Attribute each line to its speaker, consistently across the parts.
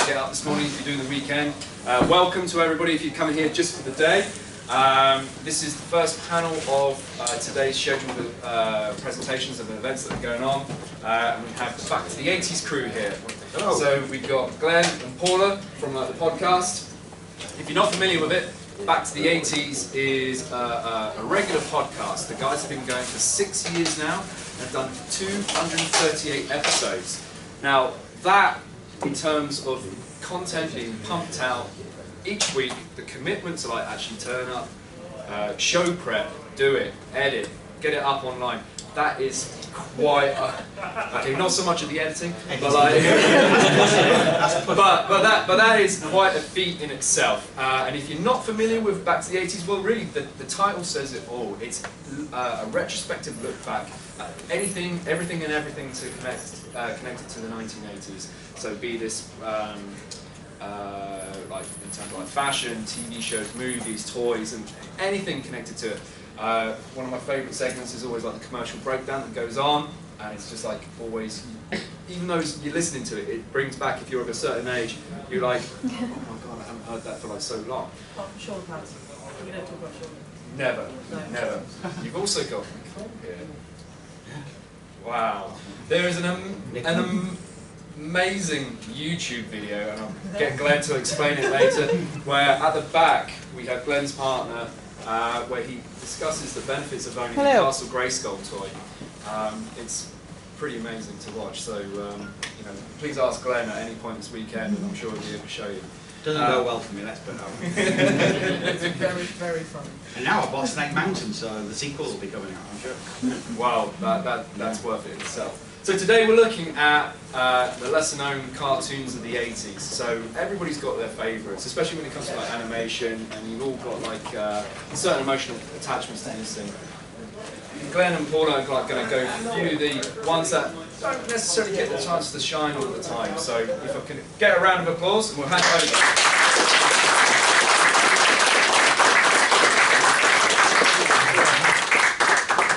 Speaker 1: get up this morning, if you're doing the weekend. Welcome to everybody if you're coming here just for the day. This is the first panel of today's scheduled presentations of events that are going on. And we have Back to the 80s crew here. Hello. So we've got Glenn and Paula from the podcast. If you're not familiar with it, Back to the 80s is a regular podcast. The guys have been going for 6 years now and have done 238 episodes. Now that, in terms of content being pumped out each week, the commitment to actually turn up, show prep, do it, edit, get it up online, that is quite okay, not so much of the editing, but but that is quite a feat in itself. And if you're not familiar with Back to the 80s, well, really the title says it all. It's a retrospective look back at everything to connect connected to the 1980s. So be this like in terms of fashion, TV shows, movies, toys, and anything connected to it. One of my favourite segments is always like the commercial breakdown that goes on, and it's just like always, even though you're listening to it, it brings back, if you're of a certain age, you're like, oh my god, I haven't heard that for like so long.
Speaker 2: Shoulder pads. We don't talk about shoulder.
Speaker 1: Never, no. Never. You've also got Nicko here. Wow. There is an amazing YouTube video, and I'll get Glenn to explain it later, where at the back we have Glenn's partner, where he discusses the benefits of owning a Castle Grayskull toy. It's pretty amazing to watch, so you know, please ask Glenn at any point this weekend and I'm sure he'll be able to show you.
Speaker 3: Doesn't go well for me, let's put it out.
Speaker 2: It's very, very funny.
Speaker 3: And now I bought Snake Mountain, so the sequel will be coming out, I'm sure.
Speaker 1: Wow, that's worth it in itself. So today we're looking at the lesser known cartoons of the 80s. So everybody's got their favourites, especially when it comes to like animation, and you've all got like certain emotional attachments to this thing. Glenn and Paula are going to go through the ones that don't necessarily get the chance to shine all the time. So if I can get a round of applause, and we'll hand over.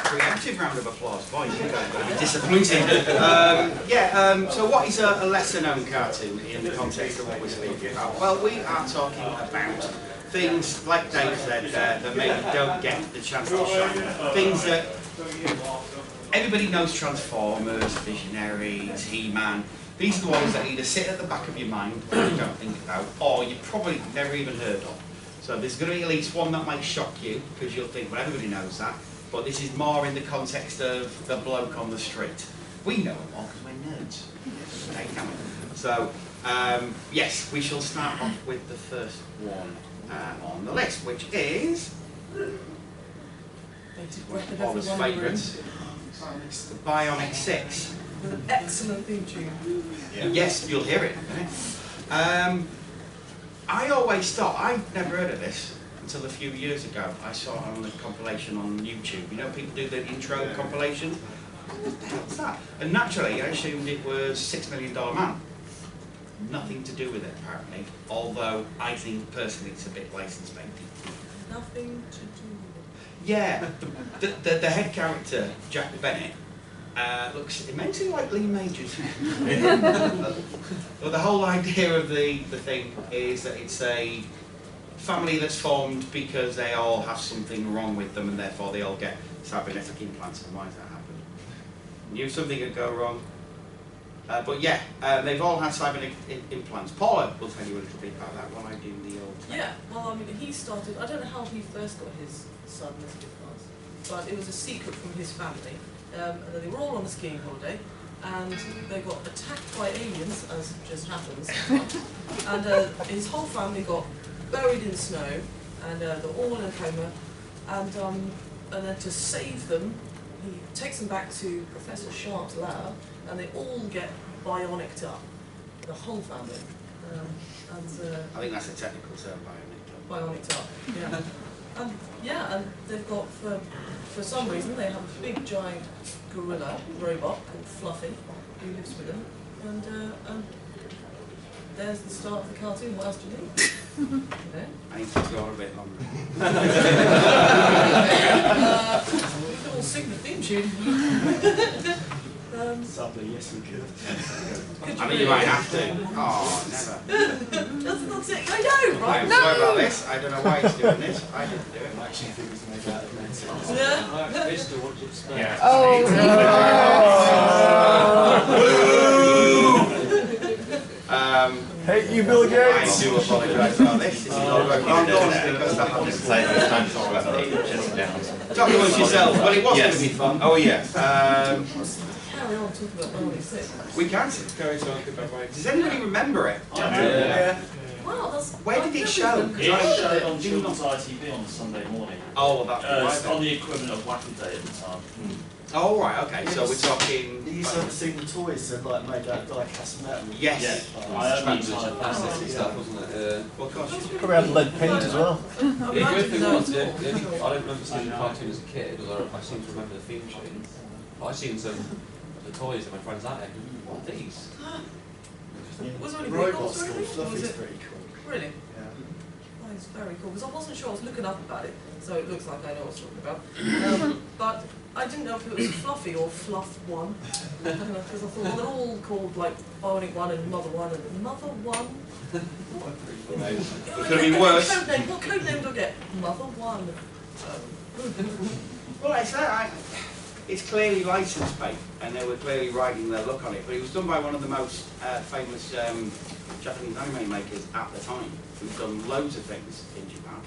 Speaker 3: Preemptive round of applause. Boy, you guys are going to be disappointing. So what is a lesser known cartoon in the context of what we're speaking about? Well, we are talking about things, like Dave said, that maybe don't get the chance to shine. Things that everybody knows: Transformers, Visionaries, He-Man. These are the ones that either sit at the back of your mind and you don't think about, or you probably never even heard of. So there's going to be at least one that might shock you, because you'll think, well, everybody knows that. But this is more in the context of the bloke on the street. We know them all because we're nerds. Okay, come on. So, yes, we shall start off with the first one on the list, which is Paula's favourite, the Bionic 6.
Speaker 2: With an excellent theme tune.
Speaker 3: Yeah. Yes, you'll hear it in a minute. I always thought, I'd never heard of this until a few years ago. I saw it on a compilation on YouTube. You know, people do the intro compilation. What the hell's that? And naturally, I assumed it was $6 Million Man. Nothing to do with it, apparently. Although I think personally it's a bit license baiting.
Speaker 2: Nothing to do with it.
Speaker 3: Yeah, the head character, Jack Bennett, looks immensely like Lee Majors. Well, the whole idea of the thing is that it's a family that's formed because they all have something wrong with them, and therefore they all get cybernetic implants. And why does that happen? Knew something would go wrong. But yeah, they've all had cybernetic implants. Paula will tell you a little bit about that while I do the old...
Speaker 2: Yeah, well, I mean, he started, I don't know how he first got his cybernetic implants, but it was a secret from his family. And then they were all on a skiing holiday, and they got attacked by aliens, as just happens. And his whole family got buried in snow, and they're all in a coma. And then to save them, he takes them back to Professor Sharp's lab, and they all get bionicked up, the whole family.
Speaker 3: I think that's a technical term,
Speaker 2: bionicked up. Yeah. And they've got, for some reason, they have a big giant gorilla robot called Fluffy, who lives with them. And there's the start of the cartoon. What else do you need? You know?
Speaker 3: I need to go on a bit longer.
Speaker 2: We can all sing the theme tune.
Speaker 3: So
Speaker 4: Subly, yes we could.
Speaker 3: I mean, you might have to. Oh, never.
Speaker 2: That's it. I know, right?
Speaker 3: I'm sorry about this. I don't know why he's doing this. I didn't do it.
Speaker 4: I actually think it's made out of metal.
Speaker 2: Yeah.
Speaker 5: Oh
Speaker 6: Hate you, Bill
Speaker 3: I
Speaker 6: Gates!
Speaker 3: do apologise about this. This is not going on because that happens. Talk amongst yourselves. Well, it was going to be fun.
Speaker 6: Oh, yes.
Speaker 2: Carry on talking about Barney 6.
Speaker 3: We can. Does anybody remember it?
Speaker 7: Yeah.
Speaker 2: Wow, that's...
Speaker 3: Where did it show?
Speaker 7: It showed on Children's ITV on a Sunday morning.
Speaker 3: Oh, that's
Speaker 7: It's
Speaker 3: right.
Speaker 7: on the equivalent of Wacky Day at the time.
Speaker 3: Oh, right, okay. So we're talking.
Speaker 4: You used to have seen the toys that like made out of die-cast metal.
Speaker 3: Yes.
Speaker 7: Yeah. I only tried
Speaker 5: Plastic stuff, wasn't it?
Speaker 3: Well, gosh.
Speaker 6: Probably had lead paint as well.
Speaker 2: I mean, I
Speaker 5: The good
Speaker 2: didn't
Speaker 5: thing
Speaker 2: know
Speaker 5: was,
Speaker 2: at all.
Speaker 5: I don't remember seeing the cartoon as a kid, although I seem to remember the theme tune. But I've seen some of the toys that my friends had. What are these?
Speaker 2: Was there any
Speaker 4: Robots
Speaker 2: vehicles or
Speaker 4: called
Speaker 2: anything? Or was
Speaker 4: Fluffy's
Speaker 2: it...
Speaker 4: pretty cool.
Speaker 2: Really?
Speaker 4: Yeah.
Speaker 2: That is very cool, because I wasn't sure, I was looking up about it, so it looks like I know what I was talking about. But I didn't know if it was Fluffy or Fluff One, because I thought, well, they're all called like Bionic One and Mother One and Mother One.
Speaker 3: It could have been worse.
Speaker 2: What code name do I get? Mother One.
Speaker 3: Well, it's clearly licensed bait, and they were clearly riding their luck on it. But it was done by one of the most famous Japanese anime makers at the time, who's done loads of things in Japan.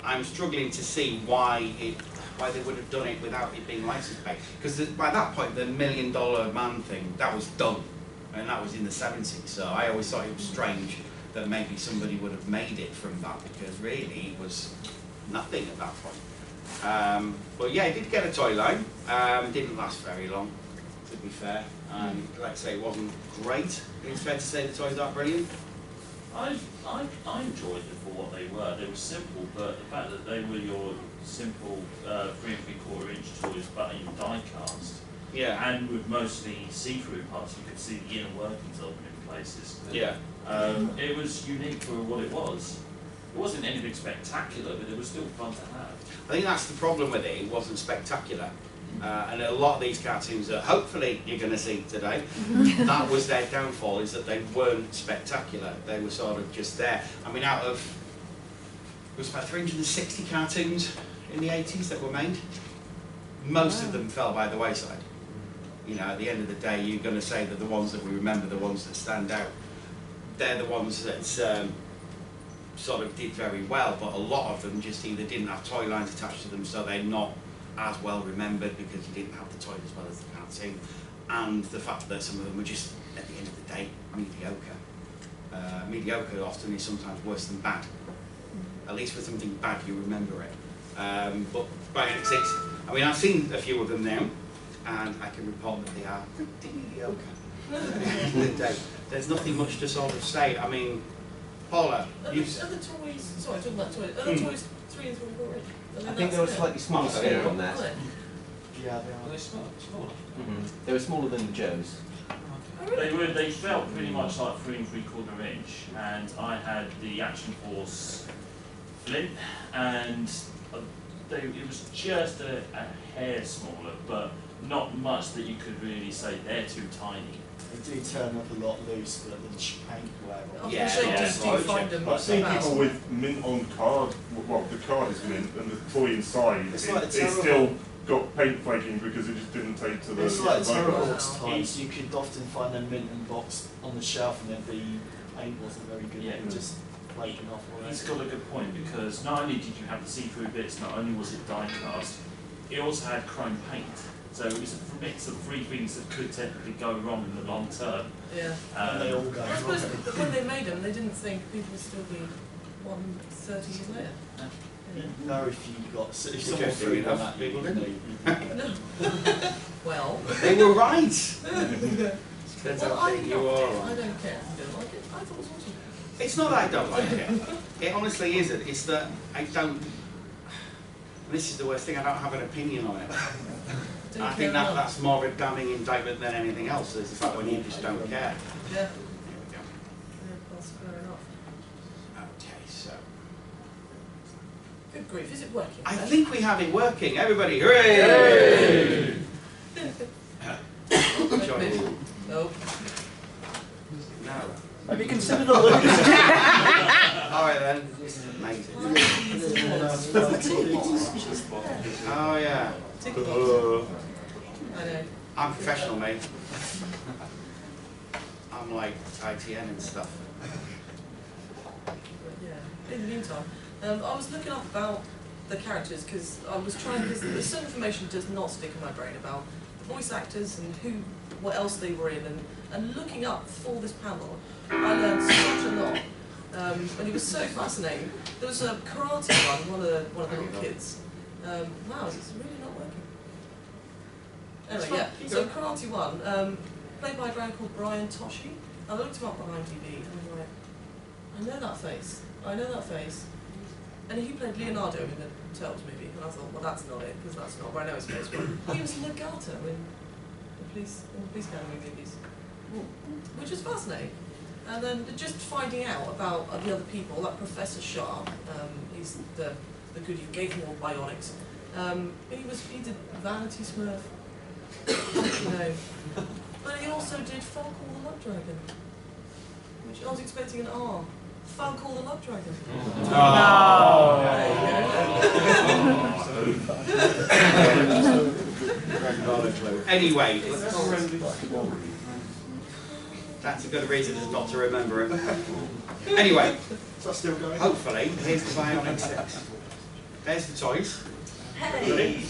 Speaker 3: I'm struggling to see why they would have done it without it being licensed bait. Because by that point, the $1 Million Man thing, that was done, and that was in the 70s. So I always thought it was strange that maybe somebody would have made it from that, because really it was nothing at that point. But yeah, it did get a toy line. Didn't last very long, to be fair. Like I say, it wasn't great. It's fair to say the toys aren't brilliant.
Speaker 7: I enjoyed them for what they were. They were simple, but the fact that they were your simple 3 3/4 inch toys, but in die cast,
Speaker 3: Yeah.
Speaker 7: and with mostly see-through parts, you could see the inner workings of them in places.
Speaker 3: Yeah.
Speaker 7: It was unique for what it was. It wasn't anything spectacular, but it was still fun to have.
Speaker 3: I think that's the problem with it. It wasn't spectacular. And a lot of these cartoons that hopefully you're going to see today, that was their downfall, is that they weren't spectacular. They were sort of just there. I mean, out of, it was about 360 cartoons in the 80s that were made. Most of them fell by the wayside. You know, at the end of the day, you're going to say that the ones that we remember, the ones that stand out, they're the ones that sort of did very well, but a lot of them just either didn't have toy lines attached to them, so they're not as well remembered because you didn't have the toys as well as the cartoon, and the fact that some of them were just, at the end of the day, mediocre. Mediocre often is sometimes worse than bad. At least for something bad, you remember it. But Bionic 6, I mean, I've seen a few of them now, and I can report that they are pretty mediocre. At the end of the day, there's nothing much to sort of say. I mean, Paula,
Speaker 2: Are the toys, sorry, talking about toys, are the toys 3 3/4 inch?
Speaker 6: I think they were slightly smaller here on that.
Speaker 2: Are they?
Speaker 4: Yeah, they
Speaker 5: Were
Speaker 4: are.
Speaker 5: they smaller?
Speaker 6: They were smaller than Joe's.
Speaker 2: Oh, really?
Speaker 7: They felt pretty much like 3 3/4 inch, and I had the Action Force Flint, and it was just a hair smaller, but not much that you could really say they're too tiny.
Speaker 4: They do turn up a lot loose, but the paint
Speaker 2: I
Speaker 4: wear
Speaker 2: was
Speaker 3: Yeah,
Speaker 2: going to say,
Speaker 3: yeah,
Speaker 2: do you find them
Speaker 8: I've seen
Speaker 2: fast?
Speaker 8: people with mint on card, well the card is mint and the toy inside,
Speaker 4: It's
Speaker 8: it,
Speaker 4: like
Speaker 8: it's
Speaker 4: terrible.
Speaker 8: still got paint flaking because it just didn't take to the
Speaker 4: It's like
Speaker 8: logo.
Speaker 4: terrible
Speaker 2: Wow.
Speaker 4: times. You could often find them mint and box on the shelf, and then the paint wasn't very good.
Speaker 7: Yeah.
Speaker 4: It was just flaking off already.
Speaker 7: He's got a good point, because not only did you have the see-through bits, not only was it die cast, it also had chrome paint. So it was a mix of 3 things that could technically go wrong in the long term.
Speaker 2: Yeah.
Speaker 4: And they all go
Speaker 2: I suppose
Speaker 4: wrong.
Speaker 2: that when they made them, they didn't think people would still be 30 years later.
Speaker 4: No, if you got if someone
Speaker 3: Interesting
Speaker 4: threw one
Speaker 3: enough,
Speaker 4: at you,
Speaker 3: people
Speaker 4: you know,
Speaker 2: No. Well,
Speaker 3: they were right. Turns
Speaker 2: well,
Speaker 3: out
Speaker 2: I
Speaker 3: that you are
Speaker 2: I
Speaker 3: right.
Speaker 2: don't care if you don't like it. I thought it was awesome.
Speaker 3: It's not that I don't like it. It honestly isn't. It's that I don't. This is the worst thing. I don't have an opinion on it.
Speaker 2: Don't
Speaker 3: I
Speaker 2: care
Speaker 3: think
Speaker 2: enough.
Speaker 3: that's more of a damning indictment than anything else. Is the fact when you just don't care.
Speaker 2: Yeah.
Speaker 3: There we go.
Speaker 2: Yeah, that's fair enough.
Speaker 3: Okay, so
Speaker 2: Good grief, is it working?
Speaker 3: I
Speaker 2: then?
Speaker 3: think we have it working. Everybody, hooray!
Speaker 6: considered a loser?
Speaker 3: Alright then, this is amazing. Oh yeah.
Speaker 2: I know.
Speaker 3: I'm professional, mate. I'm like ITN and stuff.
Speaker 2: Yeah. In the meantime, I was looking up about the characters because I was trying, because certain information does not stick in my brain about the voice actors and what else they were in, and looking up for this panel, I learned such a lot, and it was so fascinating. There was a karate one of the little kids. Wow, it's really not working. Anyway, yeah. So karate one, played by a guy called Brian Toshi. I looked him up on IMDb, and I'm like, I know that face. I know that face. And he played Leonardo in the Turtles movie, and I thought, well, that's not it, because that's not where I know his face. But he was Nagato in the police academy movies, which is fascinating. And then just finding out about the other people, like Professor Sharp, he's the goody who gave him all bionics. He did Vanity Smurf, you know, but he also did Falcon the Love Dragon, which I was expecting an R. Falcon the Love Dragon.
Speaker 3: Oh.
Speaker 2: There you go.
Speaker 3: Anyway, that's a good reason as not to remember it. Anyway, hopefully, here's the Bionic 6. There's the toys.
Speaker 2: Hey!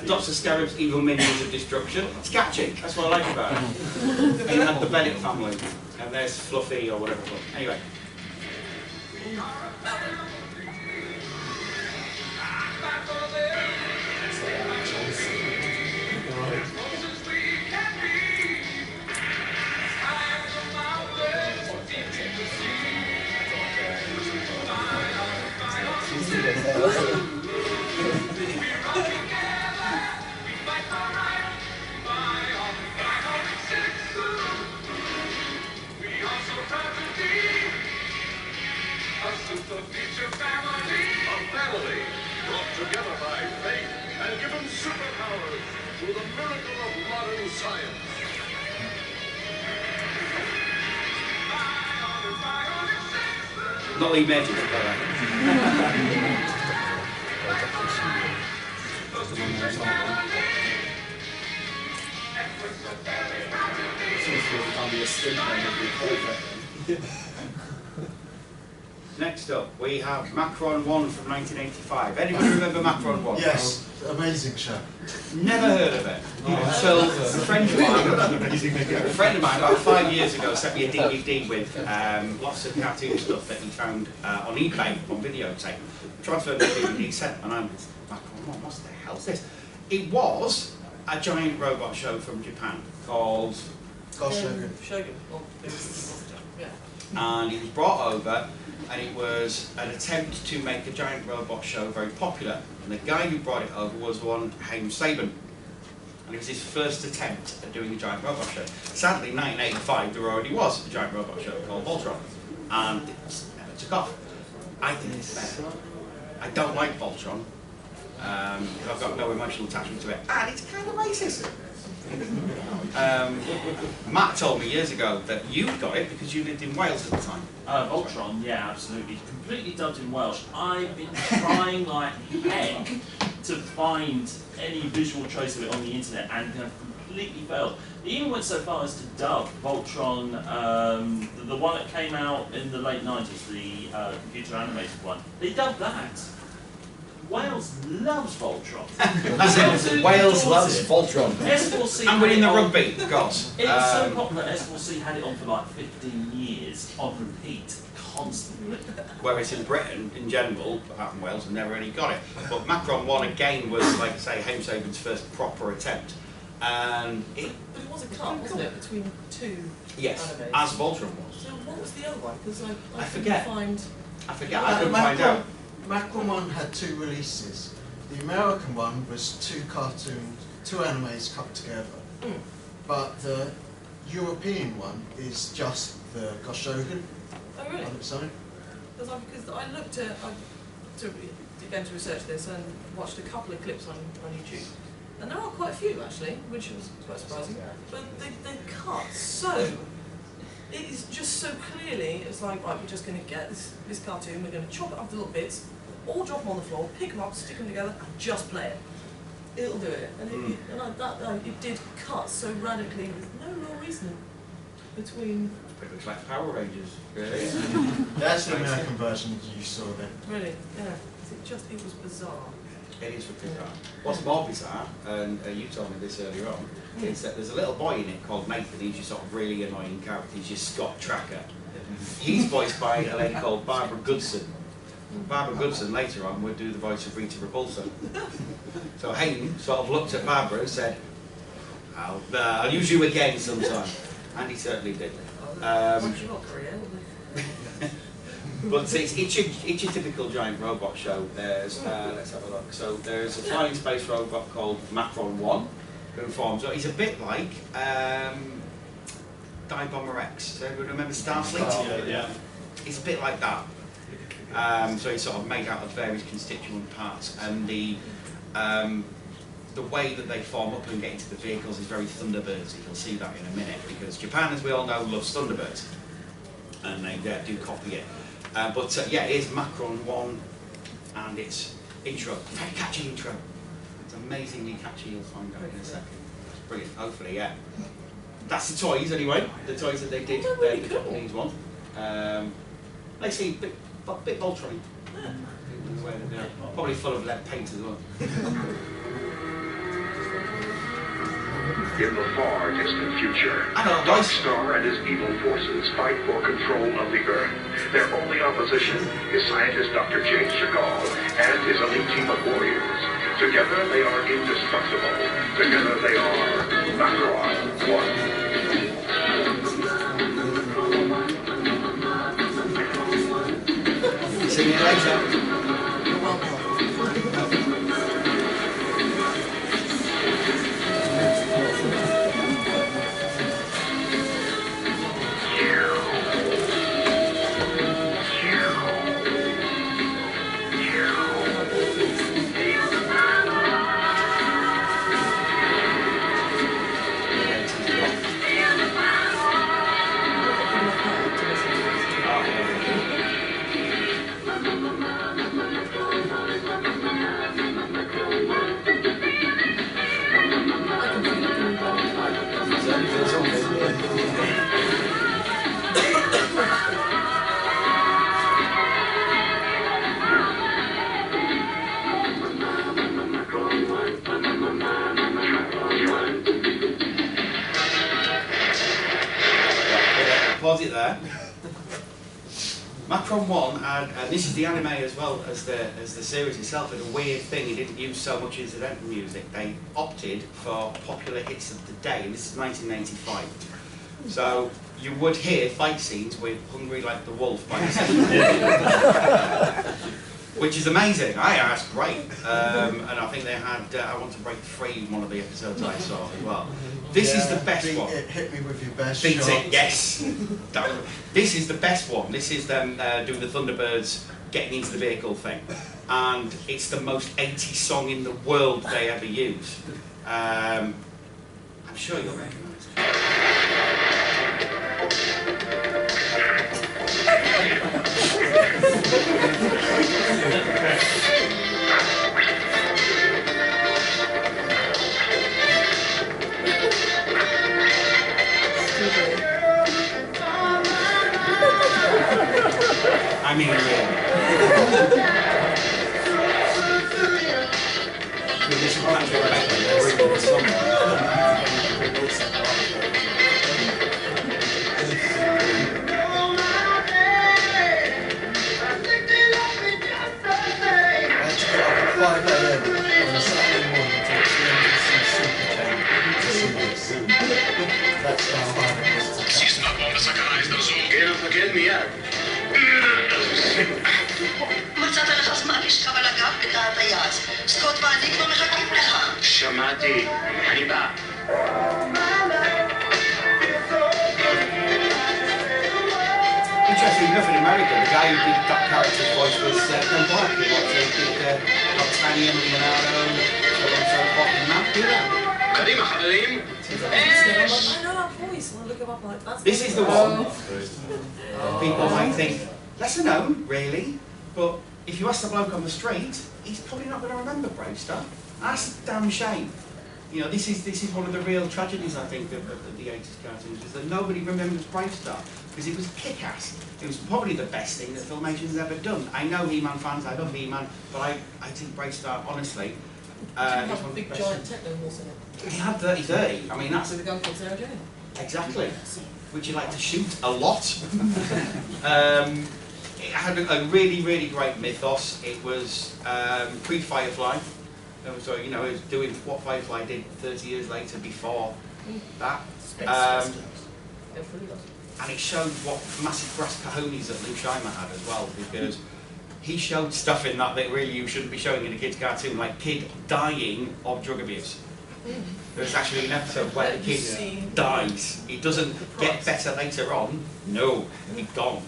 Speaker 3: Dr. Scarab's evil minions of destruction. It's catchy, that's what I like about it. And you had the Bennett family, and there's Fluffy or whatever. Anyway.
Speaker 9: Together by faith and given superpowers through the miracle of modern science.
Speaker 3: Not leave magic, Next up, we have Macron 1 from 1985. Anybody remember Macron 1?
Speaker 10: Yes, amazing show.
Speaker 3: Never heard of it. Until a friend of mine about 5 years ago sent me a DVD with lots of cartoon stuff that he found on eBay on videotape. Transferred the DVD set, and I'm Macron 1, what the hell's this? It was a giant robot show from Japan called
Speaker 2: Shogun. Yeah.
Speaker 3: And he was brought over, and it was an attempt to make a giant robot show very popular. And the guy who brought it over was one Haim Saban. And it was his first attempt at doing a giant robot show. Sadly, in 1985, there already was a giant robot show called Voltron. And it never took off. I think it's better. I don't like Voltron. I've got no emotional attachment to it. And it's kind of racist. Matt told me years ago that you got it because you lived in Wales at the time.
Speaker 7: Voltron, yeah, absolutely. Completely dubbed in Welsh. I've been trying like heck to find any visual trace of it on the internet and have completely failed. They even went so far as to dub Voltron, the one that came out in the late 90s, the computer animated one. They dubbed that. Wales loves Voltron.
Speaker 3: That's it. Wales loves Voltron.
Speaker 7: S4C
Speaker 3: and we're in the rugby, gods.
Speaker 7: It was so popular, S4C had it on for like 15 years, on repeat, constantly.
Speaker 3: Whereas in Britain, in general, apart from Wales, never really got it. But Macron 1 again was, like I say, Haim Saban's first proper attempt. And
Speaker 2: But it was a cut, wasn't it, between two
Speaker 3: yes,
Speaker 2: animes?
Speaker 3: as Voltron was.
Speaker 2: So what was the other one? Because I
Speaker 3: forget.
Speaker 2: I
Speaker 3: couldn't find out.
Speaker 10: Macron 1 had 2 releases. The American one was 2 animes cut together.
Speaker 2: Mm.
Speaker 10: But the European one is just the Goshogun
Speaker 2: Oh really?
Speaker 10: on its own.
Speaker 2: Because I looked at, again to research this and watched a couple of clips on YouTube. And there are quite a few actually, which was quite surprising. But they cut so it is just so clearly, it's like, right, we're just going to get this cartoon, we're going to chop it up into little bits, all drop them on the floor, pick them up, stick them together, and just play it. It'll do it. And it did cut so radically with no real reason between...
Speaker 3: It looks like Power Rangers, really.
Speaker 10: That's the American version you saw then.
Speaker 2: Really, yeah. It was bizarre.
Speaker 3: It is bizarre. What's more bizarre, and you told me this earlier on, is that there's a little boy in it called Nathan. He's your sort of really annoying character. He's your Scott Tracker. He's voiced by a lady called Barbara Goodson. Barbara Goodson later on would do the voice of Rita Repulsa. So Hayden sort of looked at Barbara and said, I'll use you again sometime. And he certainly did. But it's your typical giant robot show. There's, let's have a look. So there's a flying space robot called Macron 1, who forms. He's a bit like Die Bomber X. Does everyone remember Starfleet?
Speaker 4: Yeah.
Speaker 3: It's a bit like that. So he's sort of made out of various constituent parts, and the way that they form up and get into the vehicles is very Thunderbirds-y. You'll see that in a minute, because Japan, as we all know, loves Thunderbirds, and they do copy it. Yeah, it is Macron 1, and it's intro. Very catchy intro. It's amazingly catchy, you'll find out in a second. Brilliant, hopefully, yeah. That's the toys, anyway. The toys that they did, the Japanese one. They seem a bit Voltron. Probably full of lead paint as well.
Speaker 9: In the far distant future,
Speaker 3: Hello,
Speaker 9: Darkstar and his evil forces fight for control of the Earth. Their only opposition is scientist Dr. James Chagall and his elite team of warriors. Together they are indestructible. Together they are Macron
Speaker 3: 1. See you later. Pause it there. Macron 1, and this is the anime as well as the series itself, and a weird thing, it didn't use so much incidental music. They opted for popular hits of the day, and this is 1985. So you would hear fight scenes with Hungry Like the Wolf by which is amazing. That's great. And I think they had I Want to Break Free, one of the episodes I saw as well. This is the best one.
Speaker 10: It hit me with your best
Speaker 3: Beat
Speaker 10: shot.
Speaker 3: it, yes. This is the best one. This is them doing the Thunderbirds getting into the vehicle thing. And it's the most 80s song in the world they ever use. I'm sure you'll recognise it. I mean,
Speaker 11: מצאת לך זמן לשכב על הגב בקעת היעץ. סקוט ואני כבר מחכים לך.
Speaker 9: שמעתי, אני בא.
Speaker 3: Interesting enough, in America, the guy who did that character's voice was Ben Black, who also did Tiny and Leonardo, so on and so forth. Did you know that?
Speaker 2: I'm like, I know that voice, and I look him up, I'm like, that's
Speaker 3: This is the
Speaker 2: one.
Speaker 3: one. People might think, lesser known, really, but if you ask the bloke on the street, he's probably not going to remember Bravestar. That's a damn shame. You know, this is one of the real tragedies, I think, of the 80s cartoons, is that nobody remembers Bravestar, because it was kick-ass. It was probably the best thing that Filmation's ever done. I know He-Man fans, I love He-Man, but I think Bravestar, honestly,
Speaker 2: Did you
Speaker 3: is
Speaker 2: have
Speaker 3: one
Speaker 2: a
Speaker 3: of the
Speaker 2: big
Speaker 3: best.
Speaker 2: giant techno horse in it?
Speaker 3: He had 30-30, I mean, that's...
Speaker 2: With a gun called Sarah Jane?
Speaker 3: Exactly. Would you like to shoot a lot? It had a really, really great mythos. It was pre-Firefly. So, you know, it was doing what Firefly did 30 years later before that. And it showed what massive brass cojones that Lou Scheimer had as well, because he showed stuff in that that really you shouldn't be showing in a kid's cartoon, like kid dying of drug abuse. There's actually an episode where the kid dies. He doesn't get better later on. No, he's gone.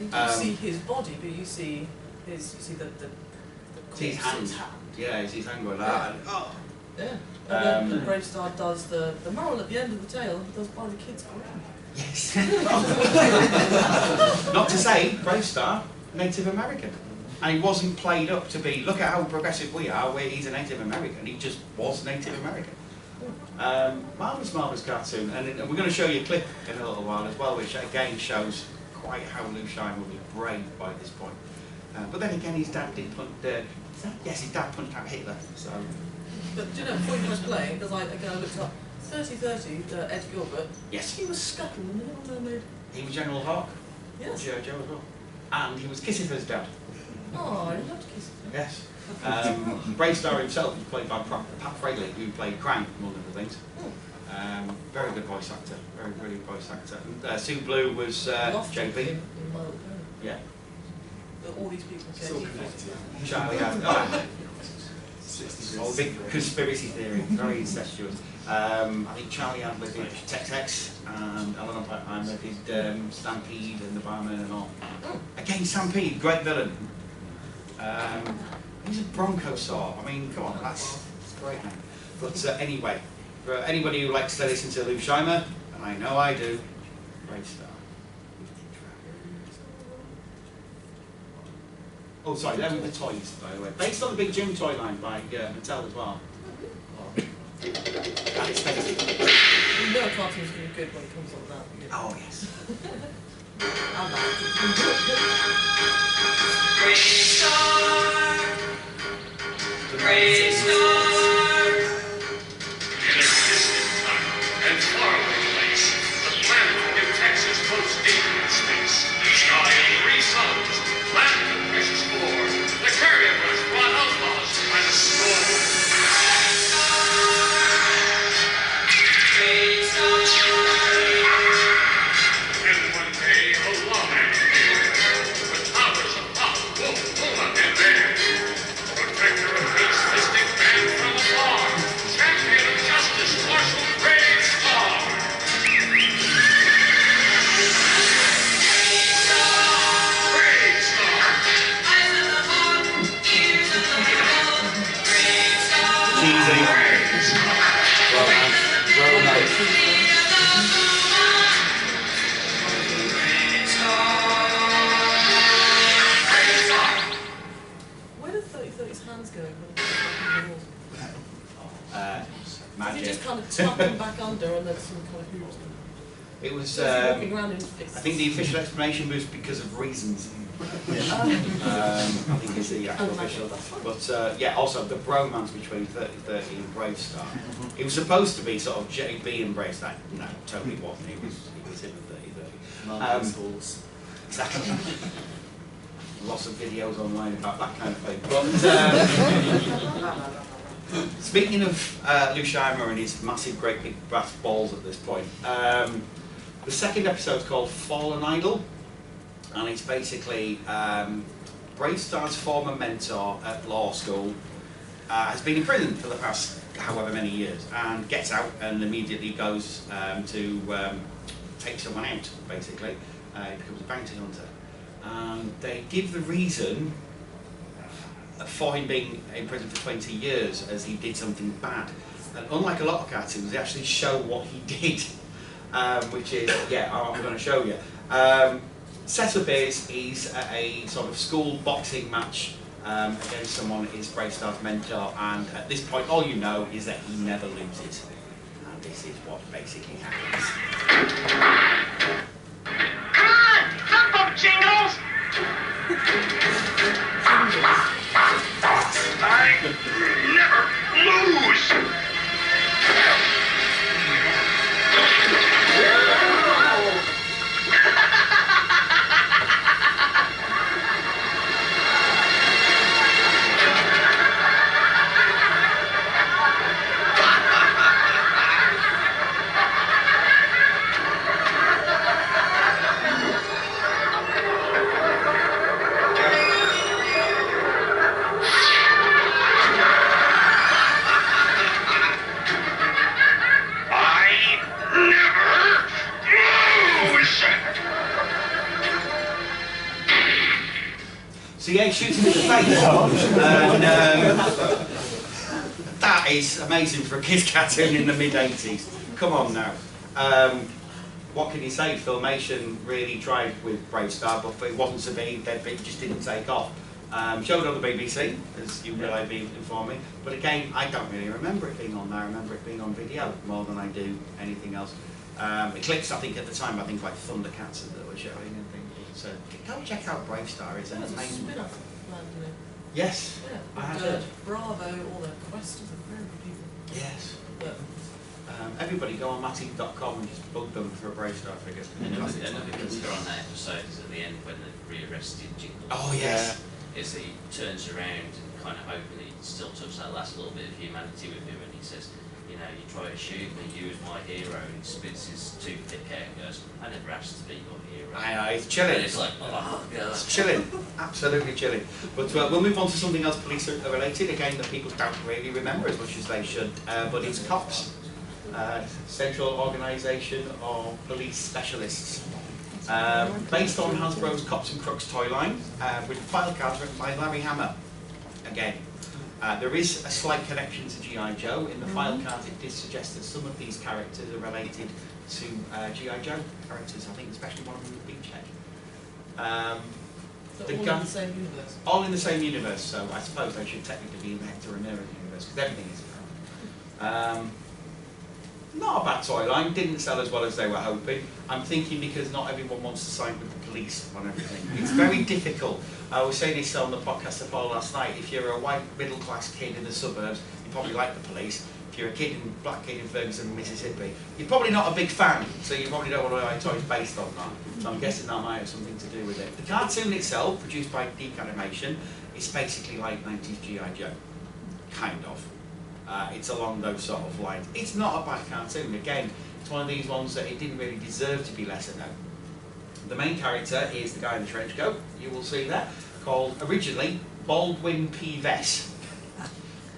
Speaker 2: You don't see his body, but you see the
Speaker 3: see his hand. Yeah, it's his hand going that.
Speaker 2: Yeah. And then Bravestar does the moral at the end of the tale, he does buy the kids around.
Speaker 3: Yes. Not to say, Bravestar, Native American. And he wasn't played up to be, look at how progressive we are, where he's a Native American. He just was Native American. Marvellous, marvellous cartoon. And we're going to show you a clip in a little while as well, which again shows quite how Lou Scheimer was brave by this point. But then again, his dad did punch, his dad punched out Hitler, so...
Speaker 2: But do you know, before you was playing, because I looked up 30-30, Ed Gilbert,
Speaker 3: yes,
Speaker 2: he was Scuttle in the Little Mermaid.
Speaker 3: He was General Hawk,
Speaker 2: yes.
Speaker 3: G.I. Joe as well. And he was Kissither's dad.
Speaker 2: Oh, I loved Kissither.
Speaker 3: Yes. Bravestar himself was played by Pat Fraley, who played Krang, among other things. Very good voice actor, very brilliant voice actor. And, Sue Blue was JP. Yeah.
Speaker 2: All these people say
Speaker 3: Charlie oh, big conspiracy theory, very incestuous. I think Charlie Adler did Tex-Ex, and Eleanor Heimer did Stampede and the Barman and all. Again, Stampede, great villain. He's a Bronchosaur. I mean, come on, that's great name. But anyway, for anybody who likes to listen to Lou Scheimer, and I know I do, Bravestar. Oh, sorry, they were the toys, by the way. Based on the Big Jim toy line by Mattel as well. And expensive.
Speaker 2: You know a cartoon's going to be good when it comes on that.
Speaker 3: Oh, yes.
Speaker 9: Brave Star! In a distant time and faraway place, the planet of New Texas floats deep in space. Sky of 3 suns, planet of precious ore. The courier was brought outlaws by the score. Brave Star! And one day, a lawman appeared with powers of pop, wolf, puma, and bear. Protector of peace, mystic man from afar. Champion of justice, Marshal Brave Star. Brave Star. Eyes of the heart, ears of the people. Brave Star.
Speaker 3: Cheesy.
Speaker 9: Brave Star.
Speaker 3: Well done. Well done.
Speaker 9: Brave Star. Brave Star.
Speaker 2: Where did 30-30's hands go? Did he
Speaker 3: Magic.
Speaker 2: just kind of tuck them back under and then some kind of hoops?
Speaker 3: It was,
Speaker 2: Walking around in
Speaker 3: I
Speaker 2: fists.
Speaker 3: think the official explanation was because of reasons. I think is the actual official. But yeah, also the bromance between 30-30 and Bravestar. It was supposed to be sort of JB and Bravestar. No, totally wasn't. It was him and 30-30. Exactly. Lots of videos online about that kind of thing. But speaking of Lou Scheimer and his massive, great big brass balls at this point, the second episode is called Fallen Idol, and it's basically Bravestar's former mentor at law school has been in prison for the past however many years, and gets out and immediately goes to take someone out, basically. He becomes a bounty hunter. And they give the reason for him being in prison for 20 years as he did something bad. And unlike a lot of cartoons, they actually show what he did, which is, I'm going to show you. Setup is he's at a sort of school boxing match against someone, his Bravestar's mentor, and at this point all you know is that he never loses. And this is what basically happens.
Speaker 11: Come on! Jump up, Jingles! I never lose!
Speaker 3: So yeah, he shoots him in the face. And that is amazing for a kids' cartoon in the mid-80s. Come on now. What can you say? Filmation really tried with Bravestar, but it wasn't so big, it just didn't take off. Showed on the BBC, as you will have been informing, but again, I don't really remember it being on there. I remember it being on video more than I do anything else. Eclipse, I think at the time, like Thundercats that were showing and things. So go check out Bravestar, it's an amazing.
Speaker 2: Spin-off plan, you know.
Speaker 3: Yes,
Speaker 2: Yeah.
Speaker 3: I had
Speaker 2: Bravo,
Speaker 3: heard.
Speaker 2: all the Quest of the very people.
Speaker 3: Yes.
Speaker 2: But
Speaker 3: Everybody go on matty.com and just bug them for a Bravestar figure.
Speaker 12: Another consider on that episode is at the end when they've rearrested Jingles.
Speaker 3: Oh yes.
Speaker 12: Is that he turns around and kind of hoping that he still touches that last little bit of humanity with him, and he says, you know, you try to shoot me, you as my hero, and he spits his toothpick out and goes, I never asked to be your hero.
Speaker 3: I know, it's chilling.
Speaker 12: And it's like, oh, yeah.
Speaker 3: It's chilling, absolutely chilling. But we'll move on to something else police related, again that people don't really remember as much as they should, but it's COPS. Central Organisation of Police Specialists. Based on Hasbro's Cops and Crooks toy line, with file cards written by Larry Hammer. Again, there is a slight connection to G.I. Joe. In the file cards it did suggest that some of these characters are related to G.I. Joe characters, I think especially one of them with Beachhead.
Speaker 2: so
Speaker 3: The
Speaker 2: all
Speaker 3: gun-
Speaker 2: in the same universe.
Speaker 3: All in the same universe, so I suppose they should technically be in the Hector Ramirez universe, because everything is apparent. Not a bad toy line, didn't sell as well as they were hoping. I'm thinking because not everyone wants to sign with the police on everything. It's very difficult. I was saying this on the podcast to Paula last night. If you're a white middle-class kid in the suburbs, you probably like the police. If you're a black kid in Ferguson, Mississippi, you're probably not a big fan, so you probably don't want to buy toys based on that. So I'm guessing that might have something to do with it. The cartoon itself, produced by Deke Animation, is basically like 90s G.I. Joe. Kind of. It's along those sort of lines. It's not a bad cartoon. Again, it's one of these ones that it didn't really deserve to be lesser known. The main character is the guy in the trench coat, you will see that, called originally Baldwin P. Vess.